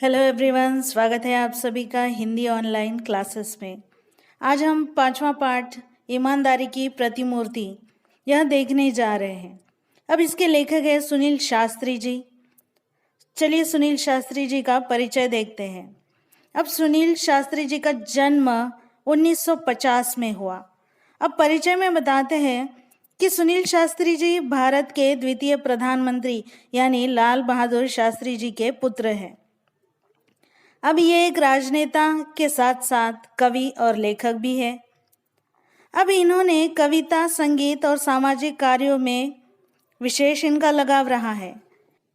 Hello everyone, स्वागत है आप सभी का हिंदी ऑनलाइन क्लासेस में। आज हम पांचवा पाठ ईमानदारी की प्रतिमूर्ति यह देखने जा रहे हैं। अब इसके लेखक है सुनील शास्त्री जी। चलिए सुनील शास्त्री जी का परिचय देखते हैं। अब सुनील शास्त्री जी का जन्म 1950 में हुआ। अब परिचय में बताते हैं कि सुनील शास्त्री जी भारत के द्वितीय प्रधानमंत्री यानी लाल बहादुर शास्त्री जी के पुत्र हैं। अब ये एक राजनेता के साथ साथ कवि और लेखक भी है। अब इन्होंने कविता, संगीत और सामाजिक कार्यों में विशेष इनका लगाव रहा है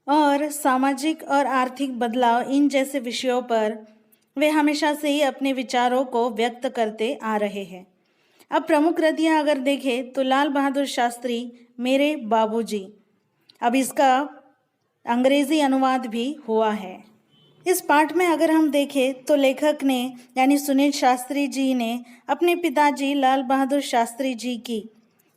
और सामाजिक और आर्थिक बदलाव इन जैसे विषयों पर वे हमेशा से ही अपने विचारों को व्यक्त करते आ रहे हैं। अब प्रमुख कृतियाँ अगर देखें तो लाल बहादुर शास्त्री मेरे बाबूजी, अब इसका अंग्रेजी अनुवाद भी हुआ है। इस पाठ में अगर हम देखें तो लेखक ने यानी सुनील शास्त्री जी ने अपने पिताजी लाल बहादुर शास्त्री जी की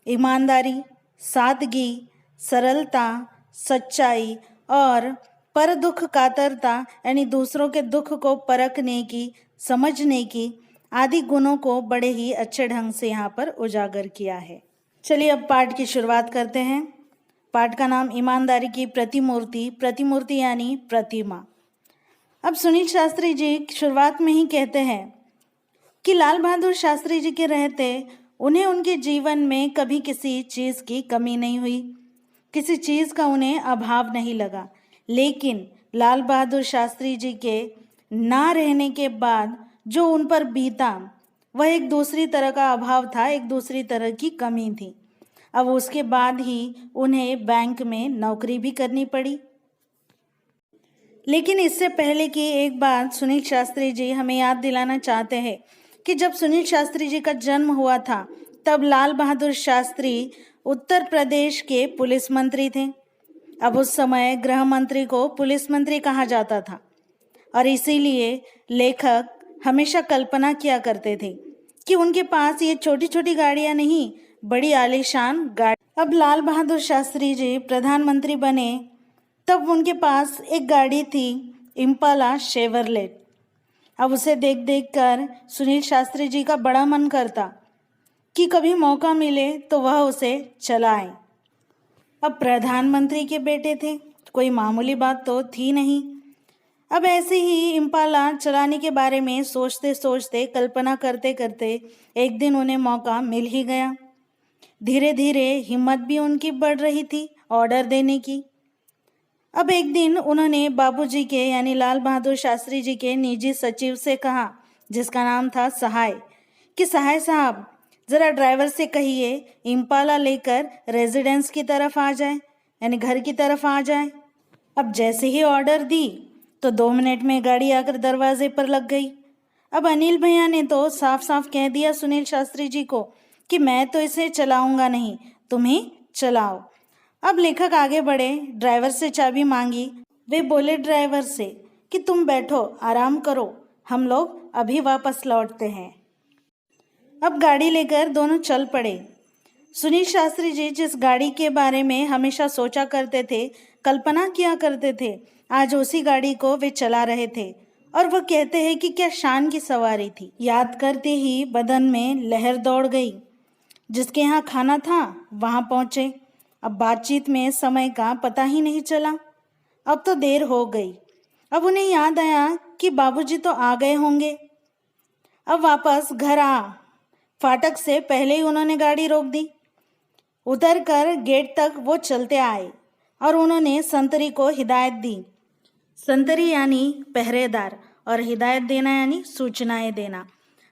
ईमानदारी, सादगी, सरलता, सच्चाई और पर दुख कातरता यानी दूसरों के दुख को परखने की, समझने की आदि गुणों को बड़े ही अच्छे ढंग से यहाँ पर उजागर किया है। चलिए अब पाठ की शुरुआत करते हैं। पाठ का नाम ईमानदारी की प्रतिमूर्ति, प्रतिमूर्ति यानी प्रतिमा। अब सुनील शास्त्री जी शुरुआत में ही कहते हैं कि लाल बहादुर शास्त्री जी के रहते उन्हें उनके जीवन में कभी किसी चीज़ की कमी नहीं हुई, किसी चीज़ का उन्हें अभाव नहीं लगा। लेकिन लाल बहादुर शास्त्री जी के ना रहने के बाद जो उन पर बीता वह एक दूसरी तरह का अभाव था, एक दूसरी तरह की कमी थी। अब उसके बाद ही उन्हें बैंक में नौकरी भी करनी पड़ी। लेकिन इससे पहले की एक बात सुनील शास्त्री जी हमें याद दिलाना चाहते हैं कि जब सुनील शास्त्री जी का जन्म हुआ था तब लाल बहादुर शास्त्री उत्तर प्रदेश के पुलिस मंत्री थे। अब उस समय गृह मंत्री को पुलिस मंत्री कहा जाता था और इसीलिए लेखक हमेशा कल्पना किया करते थे कि उनके पास ये छोटी छोटी गाड़ियां नहीं, बड़ी आलीशान गाड़ी। अब लाल बहादुर शास्त्री जी प्रधानमंत्री बने तब उनके पास एक गाड़ी थी, इम्पाला शेवरलेट। अब उसे देख देख कर सुनील शास्त्री जी का बड़ा मन करता कि कभी मौका मिले तो वह उसे चलाएं। अब प्रधानमंत्री के बेटे थे, कोई मामूली बात तो थी नहीं। अब ऐसे ही इम्पाला चलाने के बारे में सोचते सोचते, कल्पना करते करते एक दिन उन्हें मौका मिल ही गया। धीरे धीरे हिम्मत भी उनकी बढ़ रही थी ऑर्डर देने की। अब एक दिन उन्होंने बाबूजी के यानी लाल बहादुर शास्त्री जी के निजी सचिव से कहा, जिसका नाम था सहाय, कि सहाय साहब ज़रा ड्राइवर से कहिए इम्पाला लेकर रेजिडेंस की तरफ आ जाए, यानी घर की तरफ आ जाए। अब जैसे ही ऑर्डर दी तो 2 मिनट में गाड़ी आकर दरवाजे पर लग गई। अब अनिल भैया ने तो साफ साफ कह दिया सुनील शास्त्री जी को कि मैं तो इसे चलाऊंगा नहीं, तुम ही चलाओ। अब लेखक आगे बढ़े, ड्राइवर से चाबी मांगी। वे बोले ड्राइवर से कि तुम बैठो, आराम करो, हम लोग अभी वापस लौटते हैं। अब गाड़ी लेकर दोनों चल पड़े। सुनील शास्त्री जी जिस गाड़ी के बारे में हमेशा सोचा करते थे, कल्पना किया करते थे, आज उसी गाड़ी को वे चला रहे थे और वह कहते हैं कि क्या शान की सवारी थी। याद करते ही बदन में लहर दौड़ गई। जिसके यहाँ खाना था वहाँ पहुँचे। अब बातचीत में समय का पता ही नहीं चला। अब तो देर हो गई। अब उन्हें याद आया कि बाबूजी तो आ गए होंगे। अब वापस घर फाटक से पहले ही उन्होंने गाड़ी रोक दी। उतरकर गेट तक वो चलते आए और उन्होंने संतरी को हिदायत दी। संतरी यानी पहरेदार और हिदायत देना यानी सूचनाएं देना।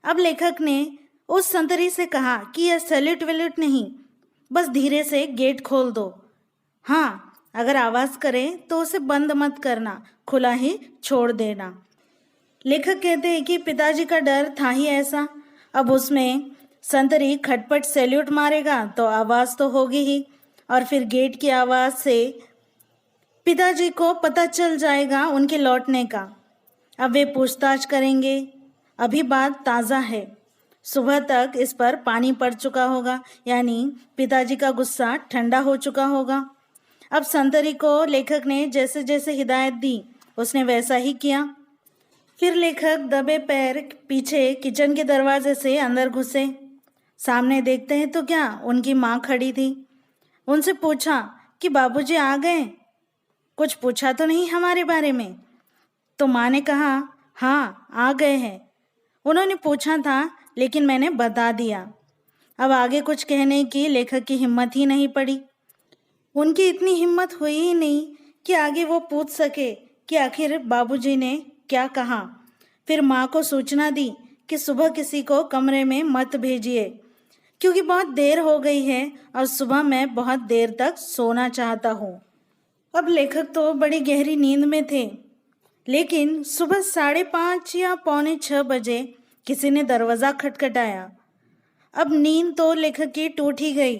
अब लेखक ने उस संतरी से कहा कि यह सैल्यूट वैल्यूट नहीं, बस धीरे से गेट खोल दो। हाँ, अगर आवाज़ करे तो उसे बंद मत करना, खुला ही छोड़ देना। लेखक कहते हैं कि पिताजी का डर था ही ऐसा। अब उसमें संतरी खटपट सैल्यूट मारेगा तो आवाज़ तो होगी ही, और फिर गेट की आवाज़ से पिताजी को पता चल जाएगा उनके लौटने का। अब वे पूछताछ करेंगे। अभी बात ताज़ा है, सुबह तक इस पर पानी पड़ चुका होगा, यानी पिताजी का गुस्सा ठंडा हो चुका होगा। अब संतरी को लेखक ने जैसे जैसे हिदायत दी उसने वैसा ही किया। फिर लेखक दबे पैर पीछे किचन के दरवाजे से अंदर घुसे। सामने देखते हैं तो क्या उनकी माँ खड़ी थी। उनसे पूछा कि बाबूजी आ गए, कुछ पूछा तो नहीं हमारे बारे में। तो माँ ने कहा हाँ आ गए हैं, उन्होंने पूछा था लेकिन मैंने बता दिया। अब आगे कुछ कहने की लेखक की हिम्मत ही नहीं पड़ी। उनकी इतनी हिम्मत हुई ही नहीं कि आगे वो पूछ सके कि आखिर बाबूजी ने क्या कहा। फिर माँ को सूचना दी कि सुबह किसी को कमरे में मत भेजिए, क्योंकि बहुत देर हो गई है और सुबह मैं बहुत देर तक सोना चाहता हूँ। अब लेखक तो बड़ी गहरी नींद में थे, लेकिन सुबह 5:30 या 5:45 बजे किसी ने दरवाज़ा खटखटाया। अब नींद तो लेखक की टूट ही गई।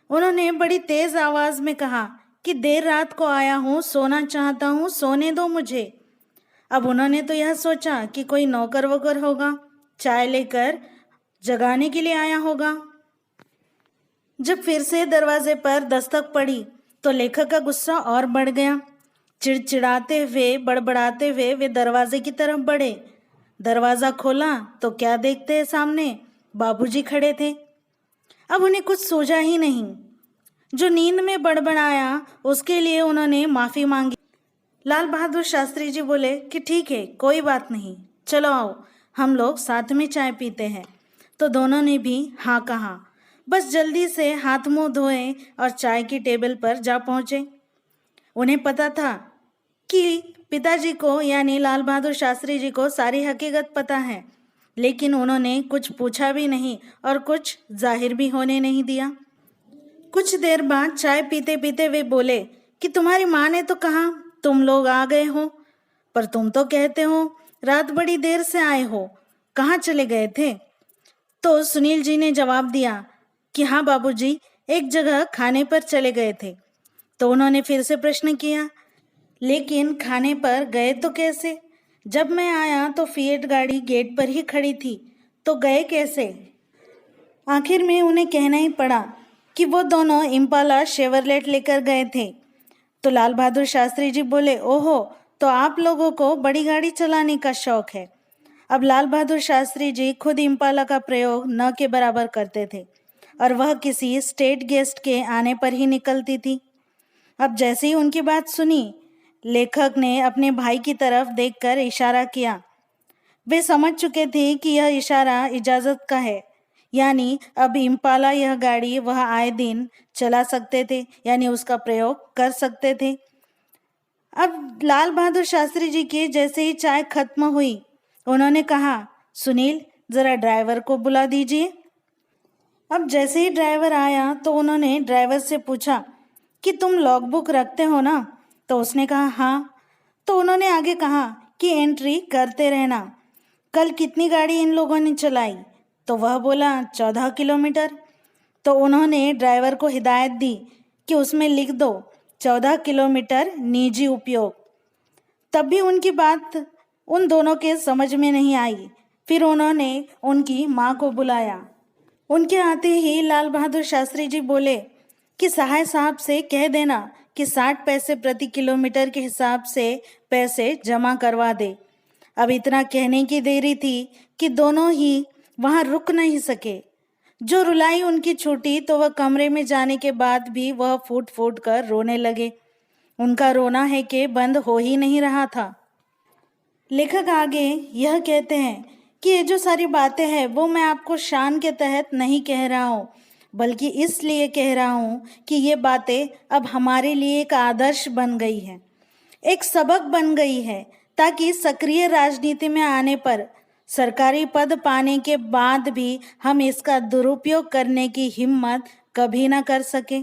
उन्होंने बड़ी तेज आवाज में कहा कि देर रात को आया हूँ, सोना चाहता हूँ, सोने दो मुझे। अब उन्होंने तो यह सोचा कि कोई नौकर वोकर होगा, चाय लेकर जगाने के लिए आया होगा। जब फिर से दरवाजे पर दस्तक पड़ी तो लेखक का गुस्सा और बढ़ गया। चिड़चिड़ाते हुए बड़बड़ाते हुए वे दरवाजे की तरफ बढ़े। दरवाज़ा खोला तो क्या देखते हैं, सामने बाबूजी खड़े थे। अब उन्हें कुछ सूझा ही नहीं। जो नींद में बड़बड़ाया उसके लिए उन्होंने माफ़ी मांगी। लाल बहादुर शास्त्री जी बोले कि ठीक है, कोई बात नहीं, चलो आओ हम लोग साथ में चाय पीते हैं। तो दोनों ने भी हाँ कहा। बस जल्दी से हाथ मुंह धोए और चाय की टेबल पर जा पहुँचे। उन्हें पता था कि पिताजी को यानी लाल बहादुर शास्त्री जी को सारी हकीकत पता है, लेकिन उन्होंने कुछ पूछा भी नहीं और कुछ जाहिर भी होने नहीं दिया। कुछ देर बाद चाय पीते पीते वे बोले कि तुम्हारी माँ ने तो कहा तुम लोग आ गए हो, पर तुम तो कहते हो रात बड़ी देर से आए हो, कहाँ चले गए थे? तो सुनील जी ने जवाब दिया कि हाँ बाबूजी, एक जगह खाने पर चले गए थे। तो उन्होंने फिर से प्रश्न किया, लेकिन खाने पर गए तो कैसे? जब मैं आया तो फिएट गाड़ी गेट पर ही खड़ी थी, तो गए कैसे? आखिर में उन्हें कहना ही पड़ा कि वो दोनों इम्पाला शेवरलेट लेकर गए थे। तो लाल बहादुर शास्त्री जी बोले, ओहो, तो आप लोगों को बड़ी गाड़ी चलाने का शौक है। अब लाल बहादुर शास्त्री जी खुद इम्पाला का प्रयोग न के बराबर करते थे और वह किसी स्टेट गेस्ट के आने पर ही निकलती थी। अब जैसे ही उनकी बात सुनी, लेखक ने अपने भाई की तरफ देखकर इशारा किया। वे समझ चुके थे कि यह इशारा इजाज़त का है, यानी अब इम्पाला यह गाड़ी वह आए दिन चला सकते थे, यानी उसका प्रयोग कर सकते थे। अब लाल बहादुर शास्त्री जी की जैसे ही चाय खत्म हुई, उन्होंने कहा, सुनील ज़रा ड्राइवर को बुला दीजिए। अब जैसे ही ड्राइवर आया तो उन्होंने ड्राइवर से पूछा कि तुम लॉगबुक रखते हो ना? तो उसने कहा हाँ। तो उन्होंने आगे कहा कि एंट्री करते रहना। कल कितनी गाड़ी इन लोगों ने चलाई? तो वह बोला 14 किलोमीटर। तो उन्होंने ड्राइवर को हिदायत दी कि उसमें लिख दो 14 किलोमीटर निजी उपयोग। तब भी उनकी बात उन दोनों के समझ में नहीं आई। फिर उन्होंने उनकी माँ को बुलाया। उनके आते ही लाल बहादुर शास्त्री जी बोले कि सहाय साहब से कह देना कि 60 पैसे प्रति किलोमीटर के हिसाब से पैसे जमा करवा दे। अब इतना कहने की देरी थी कि दोनों ही वहाँ रुक नहीं सके। जो रुलाई उनकी छूटी तो वह कमरे में जाने के बाद भी वह फूट फूट कर रोने लगे। उनका रोना है कि बंद हो ही नहीं रहा था। लेखक आगे यह कहते हैं कि ये जो सारी बातें हैं वो मैं आपको शान के तहत नहीं कह रहा हूँ, बल्कि इसलिए कह रहा हूँ कि ये बातें अब हमारे लिए एक आदर्श बन गई है, एक सबक बन गई है, ताकि सक्रिय राजनीति में आने पर सरकारी पद पाने के बाद भी हम इसका दुरुपयोग करने की हिम्मत कभी ना कर सके।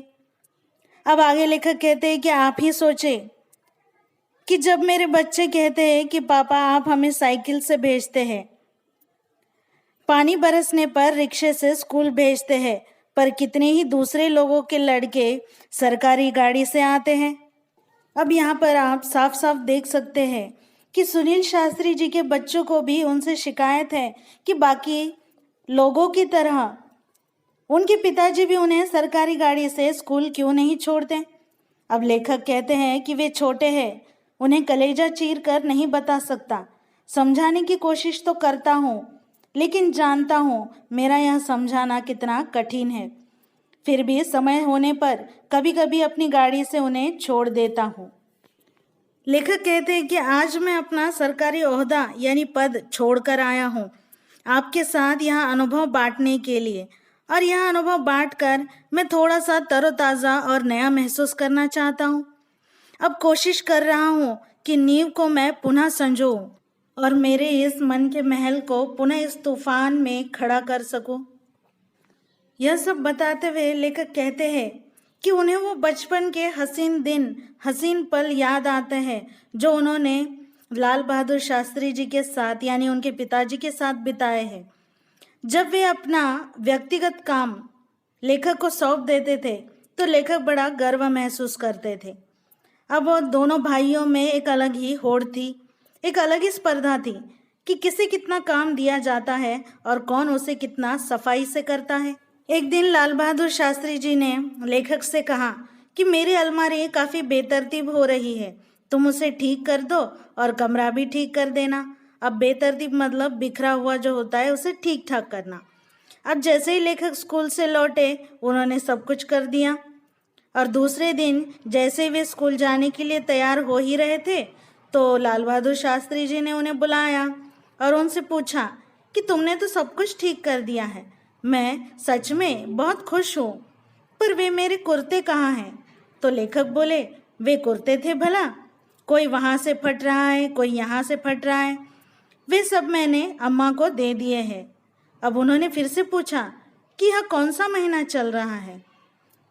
अब आगे लेखक कहते हैं कि आप ही सोचें कि जब मेरे बच्चे कहते हैं कि पापा आप हमें साइकिल से भेजते हैं, पानी बरसने पर रिक्शे से स्कूल भेजते हैं, पर कितने ही दूसरे लोगों के लड़के सरकारी गाड़ी से आते हैं। अब यहाँ पर आप साफ साफ देख सकते हैं कि सुनील शास्त्री जी के बच्चों को भी उनसे शिकायत है कि बाकी लोगों की तरह उनके पिताजी भी उन्हें सरकारी गाड़ी से स्कूल क्यों नहीं छोड़ते। अब लेखक कहते हैं कि वे छोटे हैं, उन्हें कलेजा चीर कर नहीं बता सकता, समझाने की कोशिश तो करता हूँ, लेकिन जानता हूँ मेरा यह समझाना कितना कठिन है। फिर भी समय होने पर कभी कभी अपनी गाड़ी से उन्हें छोड़ देता हूँ। लेखक कहते हैं कि आज मैं अपना सरकारी ओहदा यानी पद छोड़कर आया हूँ आपके साथ यह अनुभव बांटने के लिए, और यह अनुभव बांटकर मैं थोड़ा सा तरोताज़ा और नया महसूस करना चाहता हूँ। अब कोशिश कर रहा हूँ कि नींव को मैं पुनः संजोऊं और मेरे इस मन के महल को पुनः इस तूफान में खड़ा कर सकूं। यह सब बताते हुए लेखक कहते हैं कि उन्हें वो बचपन के हसीन दिन, हसीन पल याद आते हैं जो उन्होंने लाल बहादुर शास्त्री जी के साथ यानी उनके पिताजी के साथ बिताए हैं। जब वे अपना व्यक्तिगत काम लेखक को सौंप देते थे तो लेखक बड़ा गर्व महसूस करते थे। अब वो दोनों भाइयों में एक अलग ही होड़ थी, एक अलग ही स्पर्धा थी कि किसे कितना काम दिया जाता है और कौन उसे कितना सफाई से करता है। एक दिन लाल बहादुर शास्त्री जी ने लेखक से कहा कि मेरी अलमारी काफ़ी बेतरतीब हो रही है, तुम उसे ठीक कर दो और कमरा भी ठीक कर देना। अब बेतरतीब मतलब बिखरा हुआ जो होता है उसे ठीक ठाक करना। अब जैसे ही लेखक स्कूल से लौटे उन्होंने सब कुछ कर दिया, और दूसरे दिन जैसे ही वे स्कूल जाने के लिए तैयार हो ही रहे थे तो लाल बहादुर शास्त्री जी ने उन्हें बुलाया और उनसे पूछा कि तुमने तो सब कुछ ठीक कर दिया है, मैं सच में बहुत खुश हूँ, पर वे मेरे कुर्ते कहाँ हैं? तो लेखक बोले, वे कुर्ते थे भला, कोई वहाँ से फट रहा है, कोई यहाँ से फट रहा है, वे सब मैंने अम्मा को दे दिए हैं। अब उन्होंने फिर से पूछा कि यह कौन सा महीना चल रहा है?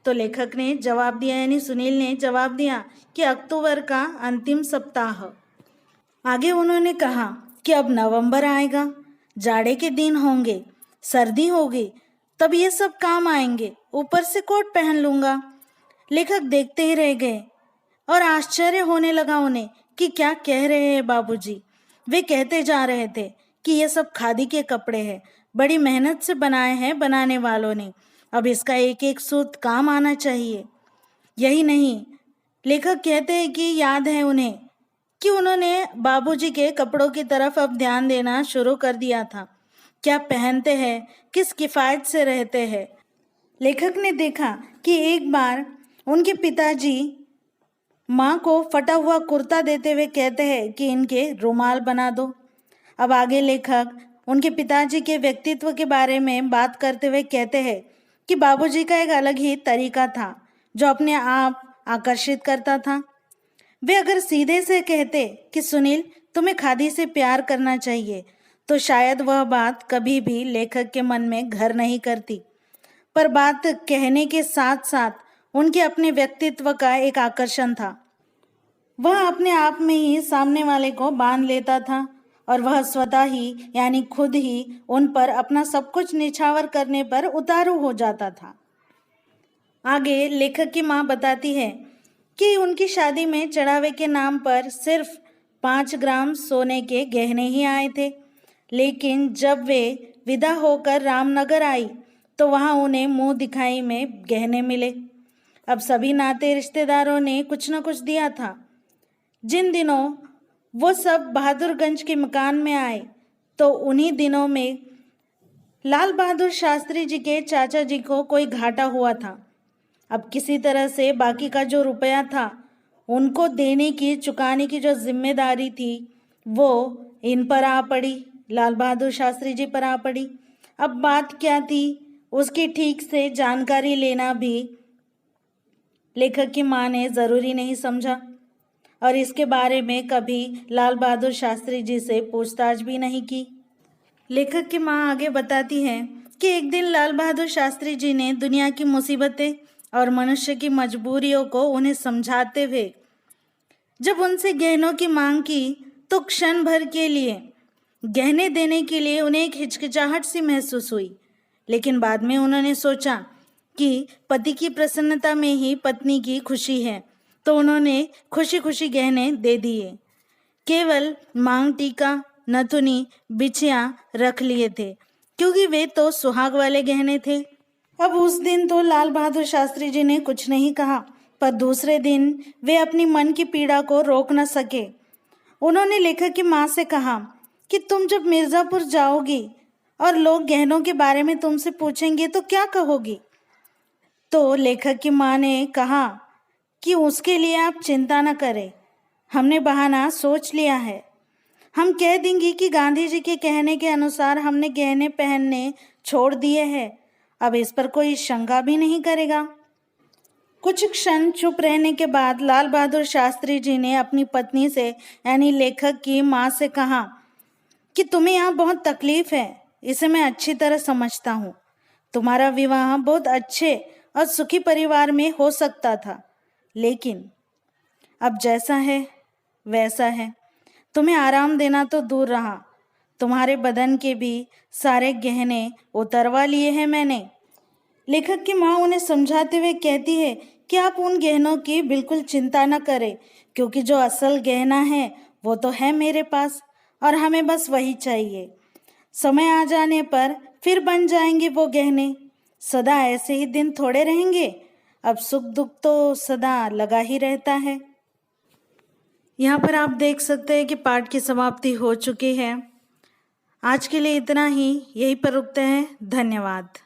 तो लेखक ने जवाब दिया यानी सुनील ने जवाब दिया कि अक्टूबर का अंतिम सप्ताह। आगे उन्होंने कहा कि अब नवंबर आएगा, जाड़े के दिन होंगे, सर्दी होगी, तब ये सब काम आएंगे, ऊपर से कोट पहन लूँगा। लेखक देखते ही रह गए और आश्चर्य होने लगा उन्हें कि क्या कह रहे हैं बाबूजी। वे कहते जा रहे थे कि ये सब खादी के कपड़े हैं, बड़ी मेहनत से बनाए हैं बनाने वालों ने, अब इसका एक एक सूत काम आना चाहिए। यही नहीं, लेखक कहते हैं कि याद है उन्हें कि उन्होंने बाबूजी के कपड़ों की तरफ अब ध्यान देना शुरू कर दिया था, क्या पहनते हैं, किस किफ़ायत से रहते हैं। लेखक ने देखा कि एक बार उनके पिताजी माँ को फटा हुआ कुर्ता देते हुए कहते हैं कि इनके रुमाल बना दो। अब आगे लेखक उनके पिताजी के व्यक्तित्व के बारे में बात करते हुए कहते हैं कि बाबूजी का एक अलग ही तरीका था जो अपने आप आकर्षित करता था। वे अगर सीधे से कहते कि सुनील तुम्हें खादी से प्यार करना चाहिए तो शायद वह बात कभी भी लेखक के मन में घर नहीं करती, पर बात कहने के साथ साथ उनके अपने व्यक्तित्व का एक आकर्षण था। वह अपने आप में ही सामने वाले को बांध लेता था और वह स्वतः ही यानी खुद ही उन पर अपना सब कुछ निछावर करने पर उतारू हो जाता था। आगे लेखक की माँ बताती है कि उनकी शादी में चढ़ावे के नाम पर सिर्फ 5 ग्राम सोने के गहने ही आए थे, लेकिन जब वे विदा होकर रामनगर आई तो वहाँ उन्हें मुंह दिखाई में गहने मिले। अब सभी नाते रिश्तेदारों ने कुछ न कुछ दिया था। जिन दिनों वो सब बहादुरगंज के मकान में आए तो उन्हीं दिनों में लाल बहादुर शास्त्री जी के चाचा जी को कोई घाटा हुआ था। अब किसी तरह से बाकी का जो रुपया था उनको देने की, चुकाने की जो जिम्मेदारी थी वो इन पर आ पड़ी, लाल बहादुर शास्त्री जी पर आ पड़ी। अब बात क्या थी उसकी ठीक से जानकारी लेना भी लेखक की माँ ने ज़रूरी नहीं समझा और इसके बारे में कभी लाल बहादुर शास्त्री जी से पूछताछ भी नहीं की। लेखक की माँ आगे बताती है कि एक दिन लाल बहादुर शास्त्री जी ने दुनिया की मुसीबतें और मनुष्य की मजबूरियों को उन्हें समझाते हुए जब उनसे गहनों की मांग की तो क्षण भर के लिए गहने देने के लिए उन्हें एक हिचकिचाहट सी महसूस हुई, लेकिन बाद में उन्होंने सोचा कि पति की प्रसन्नता में ही पत्नी की खुशी है, तो उन्होंने खुशी खुशी गहने दे दिए। केवल मांग टीका, नथुनी, बिछिया रख लिए थे क्योंकि वे तो सुहाग वाले गहने थे। अब उस दिन तो लाल बहादुर शास्त्री जी ने कुछ नहीं कहा, पर दूसरे दिन वे अपनी मन की पीड़ा को रोक न सके। उन्होंने लेखक की माँ से कहा कि तुम जब मिर्ज़ापुर जाओगी और लोग गहनों के बारे में तुमसे पूछेंगे तो क्या कहोगी? तो लेखक की माँ ने कहा कि उसके लिए आप चिंता न करें, हमने बहाना सोच लिया है। हम कह देंगे कि गांधी जी के कहने के अनुसार हमने गहने पहनने छोड़ दिए हैं, अब इस पर कोई शंका भी नहीं करेगा। कुछ क्षण चुप रहने के बाद लाल बहादुर शास्त्री जी ने अपनी पत्नी से यानी लेखक की माँ से कहा कि तुम्हें यहाँ बहुत तकलीफ है, इसे मैं अच्छी तरह समझता हूँ। तुम्हारा विवाह बहुत अच्छे और सुखी परिवार में हो सकता था, लेकिन अब जैसा है वैसा है। तुम्हें आराम देना तो दूर रहा, तुम्हारे बदन के भी सारे गहने उतरवा लिए हैं मैंने। लेखक की माँ उन्हें समझाते हुए कहती है कि आप उन गहनों की बिल्कुल चिंता न करें, क्योंकि जो असल गहना है वो तो है मेरे पास और हमें बस वही चाहिए। समय आ जाने पर फिर बन जाएंगे वो गहने। सदा ऐसे ही दिन थोड़े रहेंगे, अब सुख दुख तो सदा लगा ही रहता है। यहाँ पर आप देख सकते हैं कि पाठ की समाप्ति हो चुकी है। आज के लिए इतना ही, यहीं पर रुकते हैं। धन्यवाद।